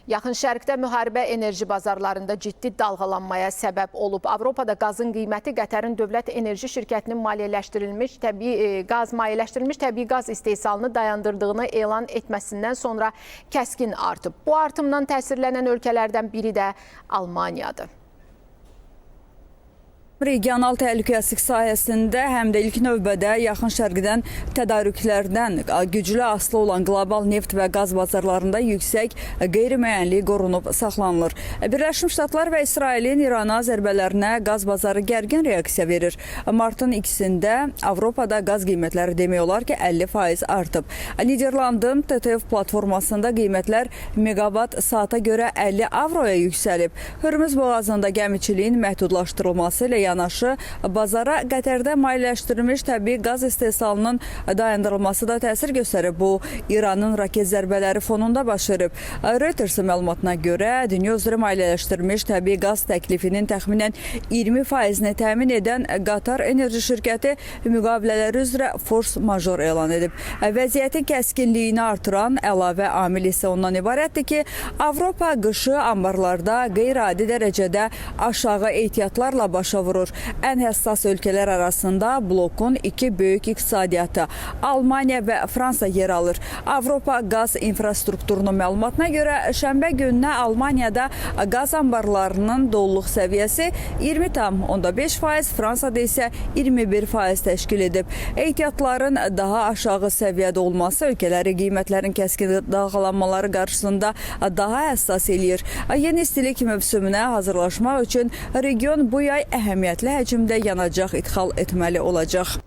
Yaxın Şərqdə müharibə enerji bazarlarında ciddi dalğalanmaya səbəb olub. Avropada qazın qiyməti Qətərin dövlət enerji şirkətinin maliyyələşdirilmiş təbii qaz istehsalını dayandırdığını elan etməsindən sonra kəskin artıb. Bu artımdan təsirlənən ölkələrdən biri də Almaniyadır. Regional təhlükəsizlik sayəsində həm də ilk növbədə yaxın şərqdən tədarüklərdən güclü asılı olan qlobal neft və qaz bazarlarında yüksək qeyri-müəyyənlik qorunub saxlanılır. Birləşmiş Ştatlar və İsrailin İrana zərbələrinə qaz bazarı gərgin reaksiya verir. Martın 2-də Avropada qaz qiymətləri demək olar ki 50% artıb. Niderlandın TTF platformasında qiymətlər megawatt saata görə 50 avroya yüksəlib. Hörmüz boğazında gəmiçiliyin məhdudlaşdırılması ilə yanaşı bazara Qətərdə maliyyələşdirilmiş təbii qaz istehsalının dayandırılması da təsir göstərib. Bu, İranın raket zərbələri fonunda baş verib. Reuters'ın məlumatına görə, dünya üzrə maliyyələşdirilmiş təbii qaz təklifinin təxminən 20%-ni təmin edən Qatar Enerji şirkəti müqavilələri üzrə force major elan edib. Vəziyyətin kəskinliyini artıran əlavə amil isə ondan ibarətdir ki, Avropa qışı ambarlarda qeyri-adi dərəcədə aşağı ehtiyatlarla başa vurur. Ən həssas ölkələr arasında blokun iki böyük iqtisadiyyatı Almaniya və Fransa yer alır. Avropa qaz infrastrukturunun məlumatına görə şənbə gününə Almaniyada qaz ambarlarının doluluq səviyyəsi 20,5%, Fransada isə 21% təşkil edib. Ehtiyatların daha aşağı səviyyədə olması ölkələri qiymətlərin kəskin dalğalanmaları qarşısında daha həssas eləyir. Yeni istilik mövsümünə hazırlaşmaq üçün region bu yay əhəmiyyətli həcmdə yanacaq ixal etməli olacaq.